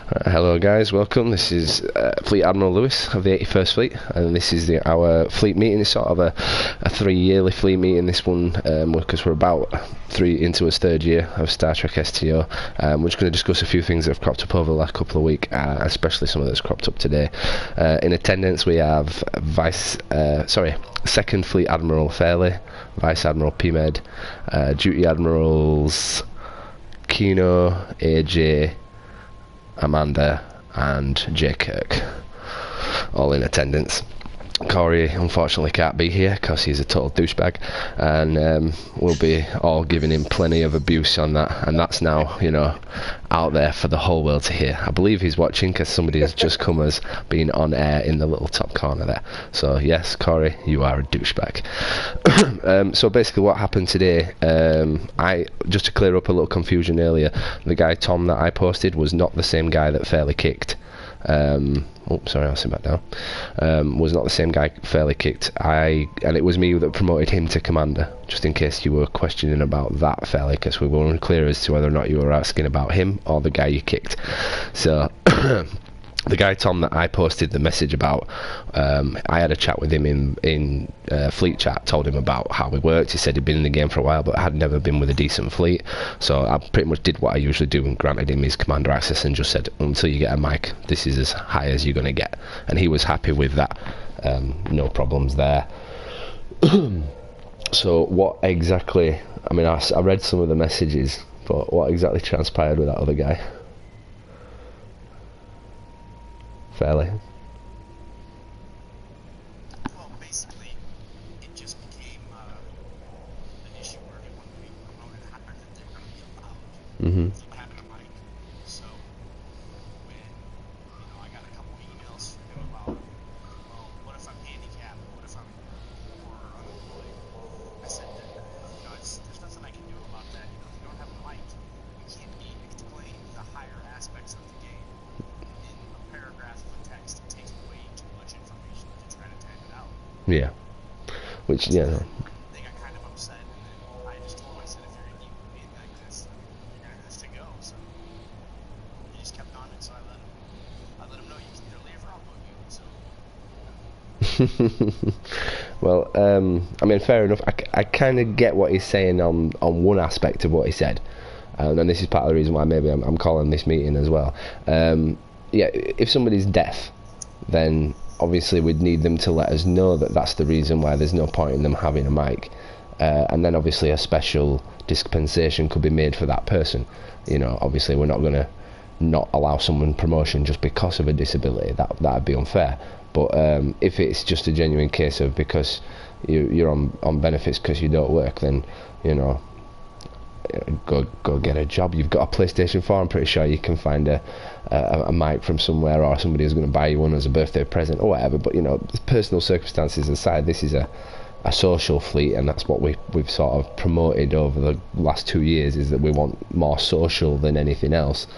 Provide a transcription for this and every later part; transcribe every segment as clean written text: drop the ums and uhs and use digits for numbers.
Hello guys, welcome. This is Fleet Admiral Lewis of the 81st Fleet, and this is our fleet meeting. It's sort of a 3-yearly fleet meeting, this one, because we're about into its 3rd year of Star Trek STO. We're just going to discuss a few things that have cropped up over the last couple of weeks, especially some that's cropped up today. In attendance we have 2nd Fleet Admiral Fairley, Vice Admiral PMed, Duty Admirals Kino, AJ, Amanda and Jay Kirk, all in attendance. Corey unfortunately can't be here because he's a total douchebag, and we'll be all giving him plenty of abuse on that, and that's now, you know, out there for the whole world to hear. I believe he's watching because somebody has just come as being on air in the little top corner there. So yes, Corey, you are a douchebag. So basically what happened today, I just to clear up a little confusion earlier, the guy Tom that I posted was not the same guy that Fairley kicked. I'll sit back down. Was not the same guy Fairley kicked. And it was me that promoted him to commander, just in case you were questioning about that, Fairley, because we were unclear as to whether or not you were asking about him or the guy you kicked. So the guy Tom that I posted the message about, I had a chat with him in fleet chat, told him about how we worked. He said he'd been in the game for a while but had never been with a decent fleet, so I pretty much did what I usually do and granted him his commander access and just said, until you get a mic, this is as high as you're going to get, and he was happy with that. No problems there. So what exactly, I mean, I read some of the messages, but what exactly transpired with that other guy? Fairly. Well, basically, it just became an issue where everyone being promoted higher than they're going to be allowed. So what happened to Mike? So when I got a couple emails from him about, well, what if I'm handicapped? What if I'm poor or unemployed? I said that there's nothing I can do about that. If you don't have a mic, you can't explain the higher aspects of the game. Paragraph of text, it takes way too much information to try to type it out. Yeah. Which, yeah. They got kind of upset, and then I just told them, I said, if you're going to keep being like this, you're going to have to go. So he just kept on it, so I let him know you can either leave or I'll boot you. So. Well, I mean, fair enough. I kind of get what he's saying on one aspect of what he said, and this is part of the reason why maybe I'm calling this meeting as well. Yeah, if somebody's deaf, then obviously we'd need them to let us know that that's the reason why there's no point in them having a mic, and then obviously a special dispensation could be made for that person. You know, obviously we're not going to not allow someone promotion just because of a disability. That'd be unfair. But if it's just a genuine case of because you're on benefits because you don't work, then, you know, go get a job. You've got a PlayStation 4. I'm pretty sure you can find a mic from somewhere, or somebody who's going to buy you one as a birthday present or whatever. But, you know, personal circumstances aside, this is a social fleet, and that's what we've sort of promoted over the last 2 years, is that we want more social than anything else.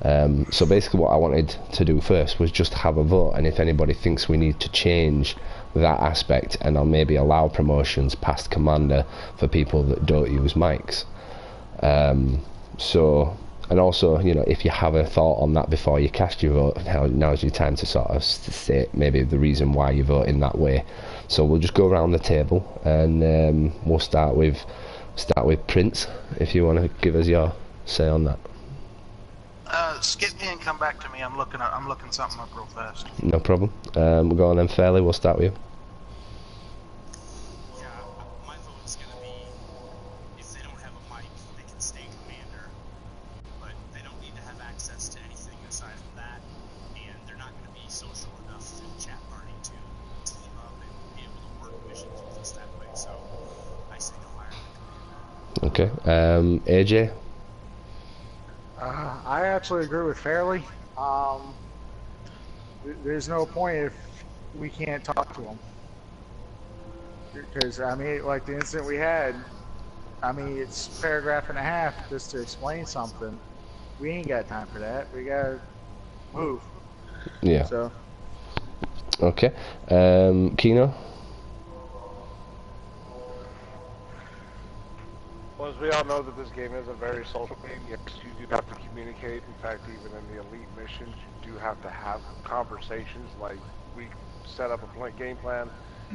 So basically what I wanted to do first was just have a vote, and if anybody thinks we need to change that aspect, and I'll maybe allow promotions past commander for people that don't use mics. So, and also, you know, if you have a thought on that before you cast your vote, now's your time to sort of say maybe the reason why you vote in that way. So we'll just go around the table, and we'll start with Prince, if you want to give us your say on that. Skip me and come back to me. I'm looking something up real fast. No problem. We'll go on then, Fairley. We'll start with you. Yeah, my vote's going to be, if they don't have a mic, they can stay commander, but they don't need to have access to anything aside from that, and they're not going to be social enough through the chat party to team up and be able to work missions with us that way, so I say no higher than commander. Okay. AJ? I actually agree with Fairley. There's no point if we can't talk to them. Because, I mean, like the incident we had, I mean, it's a paragraph and a half just to explain something. We ain't got time for that. We gotta move. Yeah. So. Okay. Kino? Well, as we all know that this game is a very social game, yes, you do have to communicate. In fact, even in the elite missions, you do have to have conversations. Like, we set up a game plan,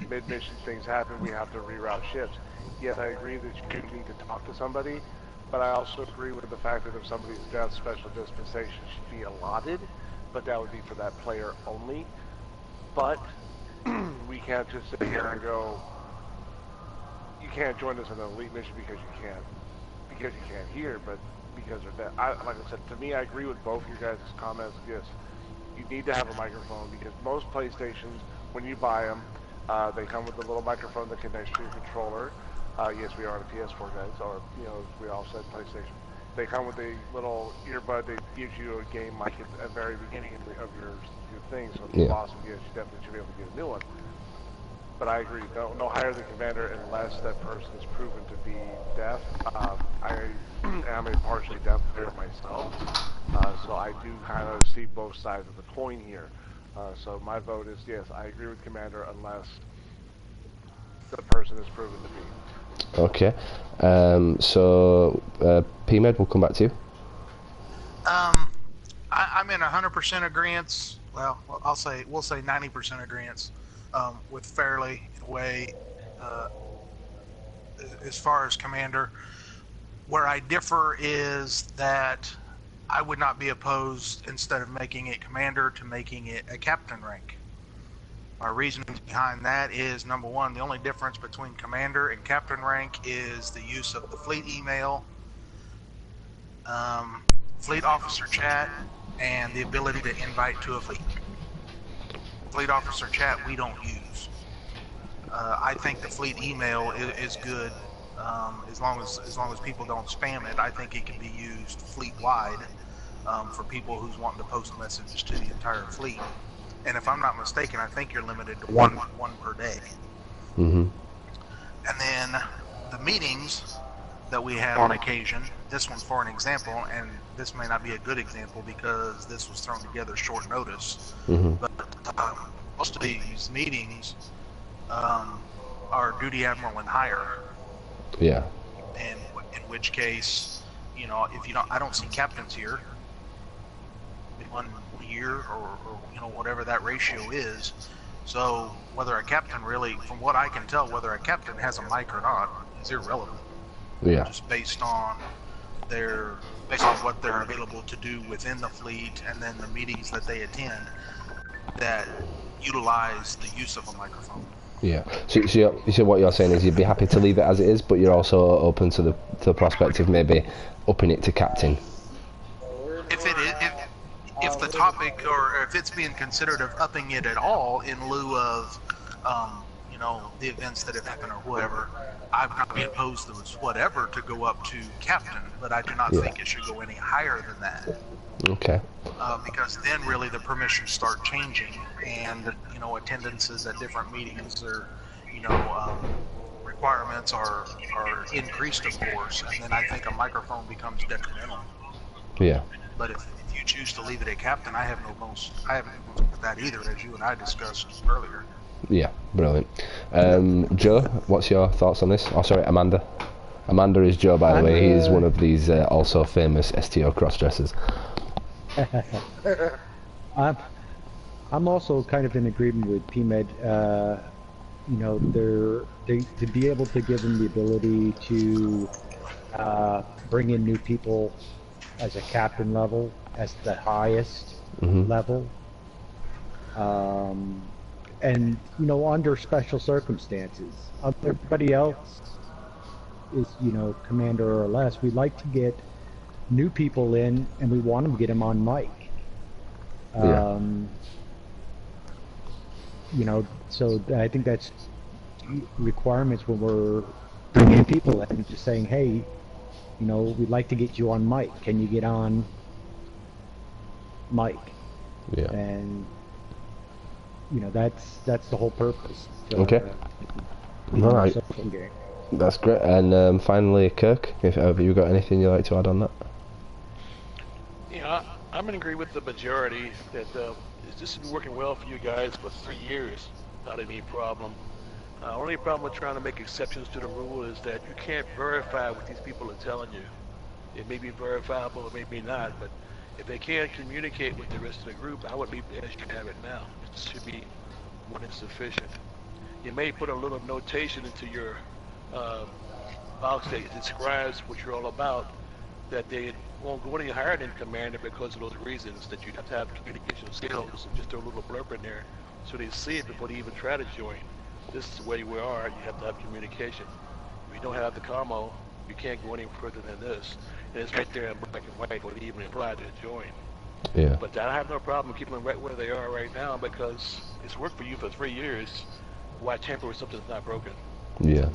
mid-mission things happen, we have to reroute ships. Yes, I agree that you do need to talk to somebody, but I also agree with the fact that if somebody's death, special dispensation should be allotted, but that would be for that player only. But we can't just sit here and go, you can't join us in an elite mission because you can't hear, but because of that. Like I said, to me, I agree with both your guys' comments. Yes, you need to have a microphone because most PlayStations, when you buy them, they come with a little microphone that connects to your controller. Yes, we are on a PS4, guys, or, you know, as we all said, PlayStation. They come with a little earbud that gives you a game mic at the very beginning of your thing, so it's awesome. Yes, you definitely should be able to get a new one. But I agree, no higher than commander unless that person is proven to be deaf. I am a partially deaf player myself, so I do kind of see both sides of the coin here. So my vote is yes, I agree with commander unless the person is proven to be. Okay. So PMed, we'll come back to you. I'm in 100% agreement. Well, we'll say 90% agreement with Fairley in a way. As far as commander, where I differ is that I would not be opposed, instead of making it commander, to making it a captain rank. My reasoning behind that is, number one, the only difference between commander and captain rank is the use of the fleet email, fleet officer chat, and the ability to invite to a fleet. Fleet officer chat we don't use. I think the fleet email is good, as long as people don't spam it. I think it can be used fleet wide for people who's wanting to post messages to the entire fleet. And if I'm not mistaken, I think you're limited to one per day. Mm-hmm. And then the meetings that we have on occasion, this one's for an example, and this may not be a good example because this was thrown together short notice. Mm-hmm. But most of these meetings are duty admiral and higher. Yeah. And in which case, you know, if you don't, I don't see captains here. 1 year or you know, whatever that ratio is. So whether a captain really, from what I can tell, whether a captain has a mic or not is irrelevant. Yeah. Just based on what they're available to do within the fleet, and then the meetings that they attend that utilize the use of a microphone. Yeah. So what you're saying is you'd be happy to leave it as it is, but you're also open to the prospect of maybe upping it to captain. If the topic, or if it's being considered of upping it at all in lieu of, you know, the events that have happened or whatever, I would not be opposed to whatever to go up to captain, but I do not think it should go any higher than that. Okay. Because then really the permissions start changing, and you know, attendances at different meetings or, you know, requirements are increased, of course, and then I think a microphone becomes detrimental. Yeah. But if you choose to leave it at captain, I have no bones with that either, as you and I discussed earlier. Yeah, brilliant. Joe, what's your thoughts on this? Oh, sorry, Amanda. Amanda is Joe, by the way. He is one of these also famous STO cross-dressers. I'm also kind of in agreement with PMed. You know, to be able to give them the ability to bring in new people as a captain level, as the highest level, and you know, under special circumstances. Everybody else is, you know, commander or less. We like to get new people in, and we want them to get them on mic. You know, so I think that's requirements when we're bringing people in, just saying, hey, you know, we'd like to get you on mic. Can you get on mic? Yeah. And you know, that's the whole purpose. Okay. All right. That's great. And finally, Kirk, have you got anything you'd like to add on that? Yeah, I'm in agreement with the majority that this has been working well for you guys for 3 years without any problem. Only problem with trying to make exceptions to the rule is that you can't verify what these people are telling you. It may be verifiable, it may be not, but if they can't communicate with the rest of the group, I would leave it as you have it now. It should be more than sufficient. You may put a little notation into your box that describes what you're all about, that they won't go any higher than commander because of those reasons, that you have to have communication skills, and just throw a little blurb in there so they see it before they even try to join. This is the way we are, you have to have communication. If you don't have the commo, you can't go any further than this. And it's right there in black and white when they even apply to join. Yeah. But I have no problem keeping them right where they are right now because it's worked for you for 3 years. Why tamper with something that's not broken? Yeah.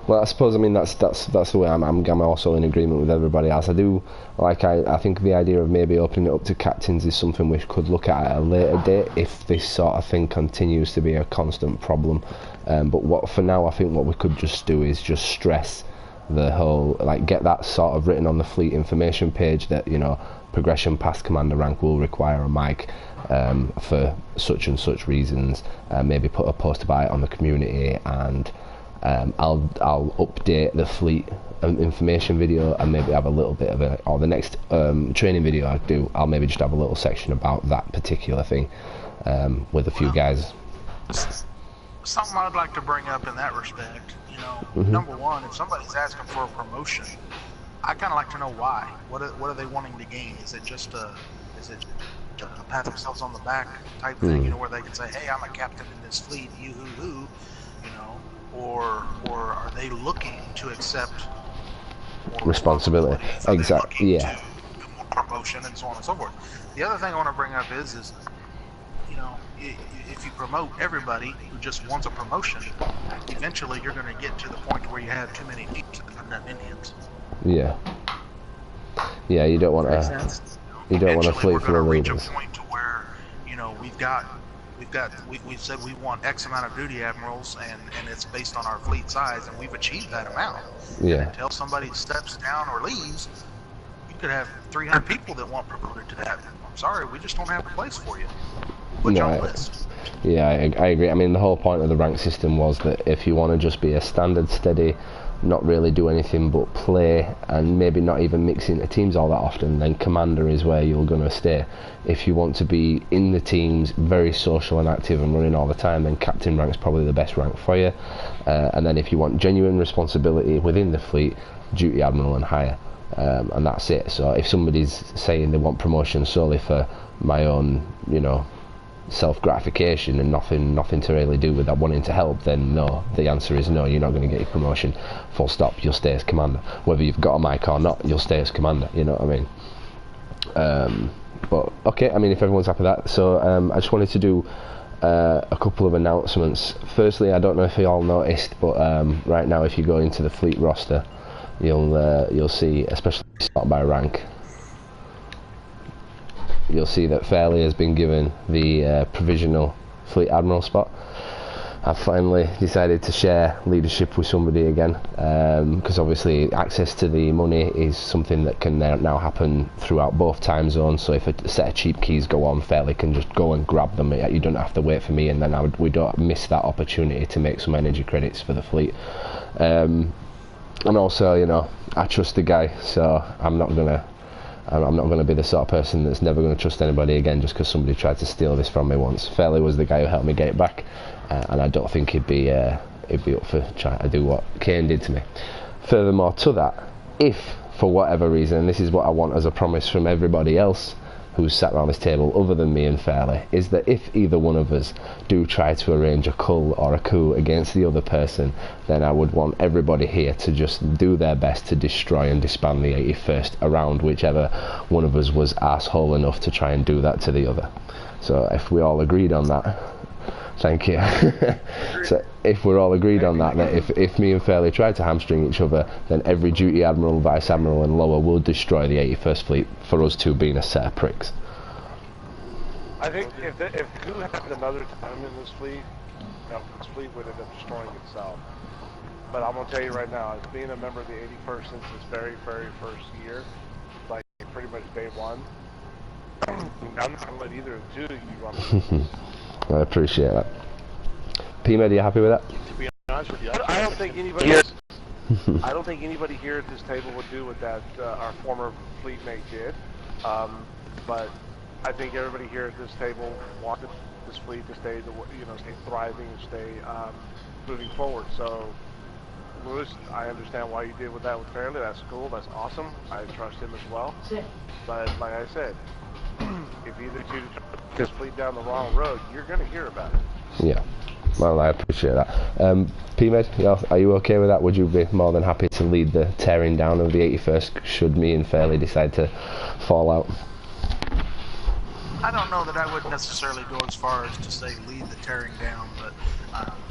Well, I suppose, I mean, that's the way I'm also in agreement with everybody else. I do like, I think the idea of maybe opening it up to captains is something we could look at a later date if this sort of thing continues to be a constant problem. But what for now, I think what we could just do is just stress the whole, like, get that sort of written on the fleet information page that, you know, progression past commander rank will require a mic for such and such reasons. Maybe put a post about it on the community, and I'll update the fleet information video and maybe have a little bit of or the next training video I do, I'll maybe just have a little section about that particular thing with a few guys. Something I'd like to bring up in that respect, you know, number one, if somebody's asking for a promotion, I kind of like to know why. What are they wanting to gain? Is it just a pat themselves on the back type thing, you know, where they can say, hey, I'm a captain in this fleet, you know, or are they looking to accept more responsibility? Exactly. Yeah. To do more promotion and so on and so forth. The other thing I want to bring up is you know, if you promote everybody who just wants a promotion, eventually you're going to get to the point where you have too many people that have enough Indians. Yeah. Yeah, you don't want to. You don't want to fleet full of leaders. We're going to reach a point to where, you know, we've said we want X amount of duty admirals, and it's based on our fleet size, and we've achieved that amount. Yeah. And until somebody steps down or leaves, you could have 300 people that want promoted to that. I'm sorry, we just don't have a place for you. Put you on the list. Yeah, I agree. I mean, the whole point of the rank system was that if you want to just be a standard steady, not really do anything but play, and maybe not even mix into teams all that often, then commander is where you're going to stay. If you want to be in the teams, very social and active and running all the time, then captain rank's probably the best rank for you. And then if you want genuine responsibility within the fleet, duty admiral and higher. And that's it. So if somebody's saying they want promotion solely for my own, you know, self-gratification and nothing to really do with that, wanting to help, then no, the answer is no, you're not going to get your promotion, full stop. You'll stay as commander, whether you've got a mic or not. You'll stay as commander, you know what I mean? But okay, I mean, if everyone's happy with that, so I just wanted to do a couple of announcements. Firstly, I don't know if you all noticed, but right now if you go into the fleet roster, you'll see, especially sort by rank, you'll see that Fairley has been given the provisional fleet admiral spot. I've finally decided to share leadership with somebody again, because obviously access to the money is something that can now happen throughout both time zones. So if a set of cheap keys go on, Fairley can just go and grab them. You don't have to wait for me, and then we don't miss that opportunity to make some energy credits for the fleet. And also, you know, I trust the guy, so I'm not gonna be the sort of person that's never going to trust anybody again just because somebody tried to steal this from me once. Fairley was the guy who helped me get it back, and I don't think he'd be up for trying to do what Kane did to me. Furthermore to that, if for whatever reason, and this is what I want as a promise from everybody else who's sat around this table other than me and Fairley, is that if either one of us do try to arrange a cull or a coup against the other person, then I would want everybody here to just do their best to destroy and disband the 81st around whichever one of us was asshole enough to try and do that to the other. So if we all agreed on that, thank you. So if we're all agreed on that, if me and Fairley try to hamstring each other, then every duty admiral, vice admiral and lower will destroy the 81st fleet for us two being a set of pricks. I think if coup happened another time in this fleet would end up destroying itself. But I'm gonna tell you right now, as being a member of the 81st since its very, very first year, like pretty much day one, I'm not gonna let either of the two of you run. I appreciate that. P-Med, are you happy with that? To be honest with you, I don't think anybody. Yes. I don't think anybody here at this table would do what that our former fleet mate did. But I think everybody here at this table wanted this fleet to stay, stay thriving and stay moving forward. So, Lewis, I understand why you did with Fairley. That's cool. That's awesome. I trust him as well. But like I said, if either two take this fleet down the wrong road, you're going to hear about it. Yeah. Well, I appreciate that. P-Med, are you okay with that? Would you be more than happy to lead the tearing down of the 81st should me and Fairley decide to fall out? I don't know that I would necessarily go as far as to say lead the tearing down, but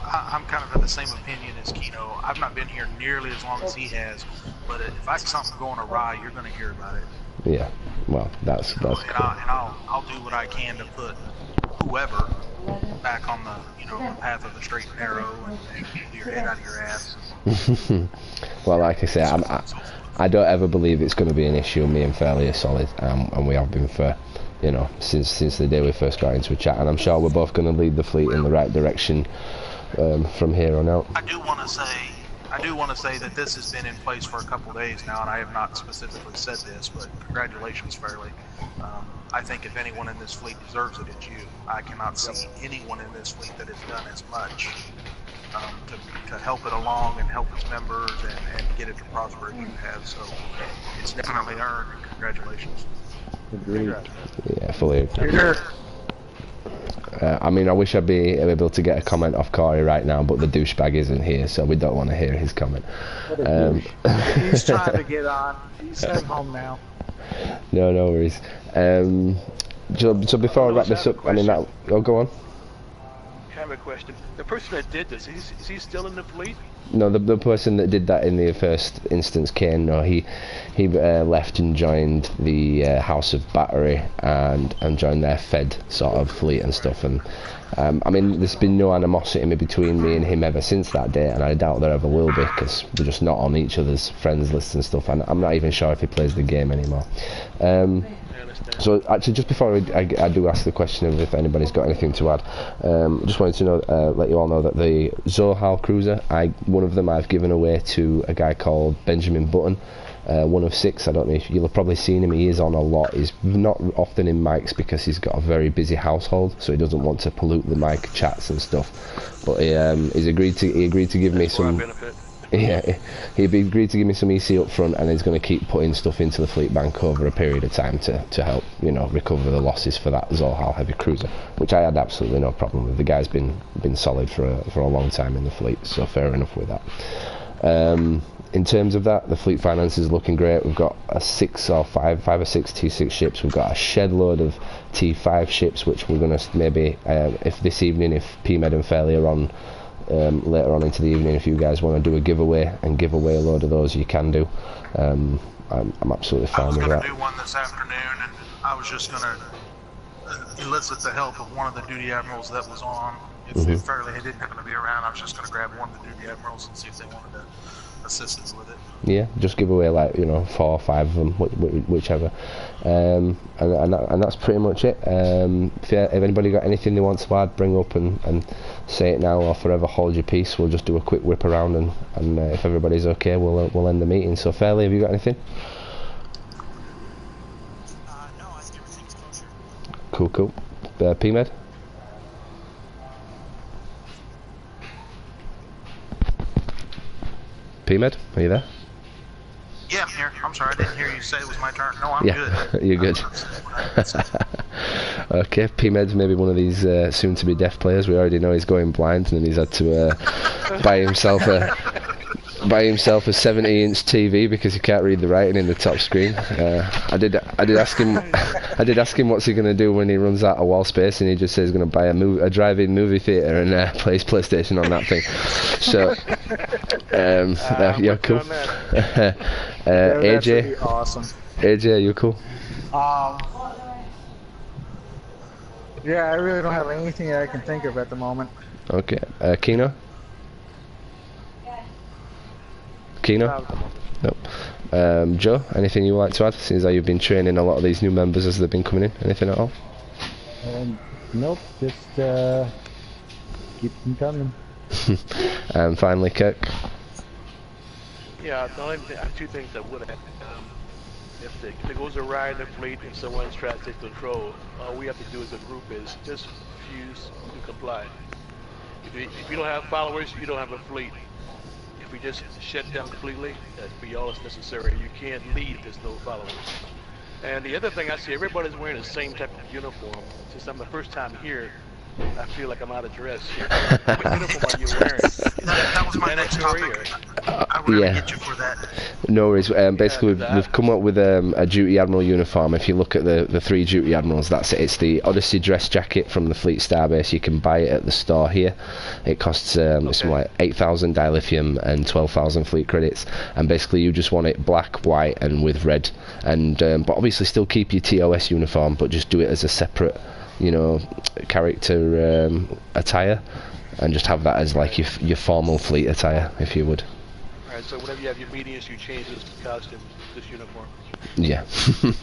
I'm kind of in the same opinion as Keno. I've not been here nearly as long as he has, but if I see something going awry, you're going to hear about it. Yeah, well, that's cool. And I'll do what I can to put whoever back on the the path of the straight and narrow and pull your head out of your ass. Well, like I say, I don't ever believe it's going to be an issue. Me and Fairley are solid, and we have been for since the day we first got into a chat, and I'm sure we're both going to lead the fleet in the right direction from here on out. I do want to say that this has been in place for a couple of days now, and I have not specifically said this, but congratulations, Fairley. I think if anyone in this fleet deserves it, it's you. I cannot see anyone in this fleet that has done as much to help it along and help its members and get it to prosper as you have. So it's definitely earned, and congratulations. Agreed. Yeah, fully agree. I mean, I wish I'd be able to get a comment off Corey right now, but the douchebag isn't here, so we don't want to hear his comment. He's trying to get on. He's at home now. No worries. So before I wrap this up, I mean, go on. I have a question. The person that did this, is he still in the fleet? No, the person that did that in the first instance, Kane, no, he left and joined the House of Battery and joined their Fed sort of fleet and stuff. And I mean, there's been no animosity between me and him ever since that day, and I doubt there ever will be, because we're just not on each other's friends lists and stuff. And I'm not even sure if he plays the game anymore. So actually, just before I do ask the question of if anybody's got anything to add, just wanted to know, let you all know that the Zohal cruiser, one of them I've given away to a guy called Benjamin Button, one of 6. I don't know if you'll have probably seen him. He is on a lot. He's not often in mics because he's got a very busy household, so he doesn't want to pollute the mic chats and stuff. But he agreed to give me some. Yeah, he agreed to give me some EC up front, and he's going to keep putting stuff into the fleet bank over a period of time to help, recover the losses for that Zohal heavy cruiser, which I had absolutely no problem with. The guy's been solid for a long time in the fleet, so fair enough with that. In terms of that, the fleet finance is looking great. We've got five or six T6 ships. We've got a shed load of T5 ships, which we're going to maybe, if this evening, if P-Med and Fairley are on later on into the evening, if you guys want to do a giveaway and give away a load of those, you can do. I'm absolutely fine with that. I was going to do one this afternoon, and I was just going to elicit the help of one of the duty admirals that was on. If Fairley didn't happen to be around, I was just going to grab one of the duty admirals and see if they wanted to assist us with it. Yeah, just give away 4 or 5 of them, whichever. And that's pretty much it. If anybody got anything they want to add, bring up and say it now or forever hold your peace. We'll just do a quick whip around and if everybody's okay, we'll end the meeting. So Fairley, have you got anything? No, I think everything's kosher. Cool. P-Med? P-Med, are you there? Yeah, I'm here. I'm sorry, I didn't hear you say it was my turn. No, I'm good. You're good. Okay, P-Med's maybe one of these soon-to-be deaf players. We already know he's going blind, and he's had to buy himself a 70-inch TV because he can't read the writing in the top screen. I did ask him what's he going to do when he runs out of wall space, and he just says he's going to buy a drive-in movie theater and plays PlayStation on that thing. So, yeah, cool. AJ, awesome. AJ, you cool? Yeah, I really don't have anything that I can think of at the moment. Okay, Keno? Keno? Nope. Joe, anything you would like to add, since you've been training a lot of these new members as they've been coming in? Anything at all? Nope, just keep them coming. And finally, Kirk. Yeah, the only two things I would add. If it goes awry in the fleet and someone's trying to take control, all we have to do as a group is just refuse to comply. If you don't have followers, you don't have a fleet. If we just shut down completely, that'd be all that's necessary. You can't lead if there's no followers. And the other thing I see, everybody's wearing the same type of uniform. Since I'm the first time here, I feel like I'm out of dress here. What uniform are you wearing? That was my next mandatory topic. I would Yeah. get you for that. No worries. Basically, Yeah, we've come up with a duty admiral uniform. If you look at the three duty admirals, that's it. It's the Odyssey dress jacket from the Fleet Starbase. You can buy it at the store here. It costs it's something like 8,000 dilithium and 12,000 fleet credits. And basically, you just want it black, white, and with red. And but obviously, still keep your TOS uniform, but just do it as a separate, you know, character attire, and just have that as like your formal fleet attire, if you would. Alright, so whenever you have your meetings, you change this costume, this uniform. Yeah. Okay,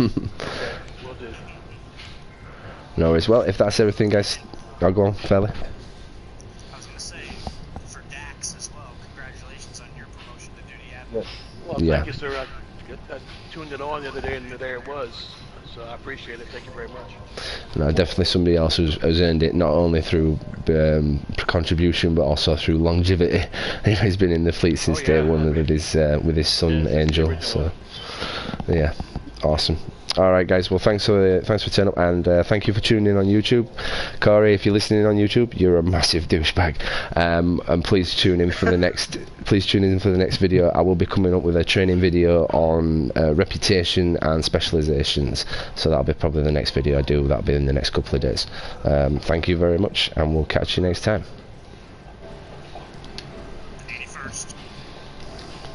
will do. No worries. Well, if that's everything, guys, I'll go on, fairly. I was gonna say, for Dax as well, congratulations on your promotion to duty admiral. Well, Yeah. thank you, sir. I tuned it on the other day, and there it was. So I appreciate it. Thank you very much. No, definitely somebody else who's earned it not only through contribution but also through longevity. He's been in the fleet since day one with his son Yeah, Angel. original. So yeah, awesome. All right, guys. Well, thanks for turning up, and thank you for tuning in on YouTube. Corey, if you're listening on YouTube, you're a massive douchebag. And please tune in for the next. Please tune in for the next video. I will be coming up with a training video on reputation and specializations. So that'll be probably the next video I do. That'll be in the next couple of days. Thank you very much, and we'll catch you next time.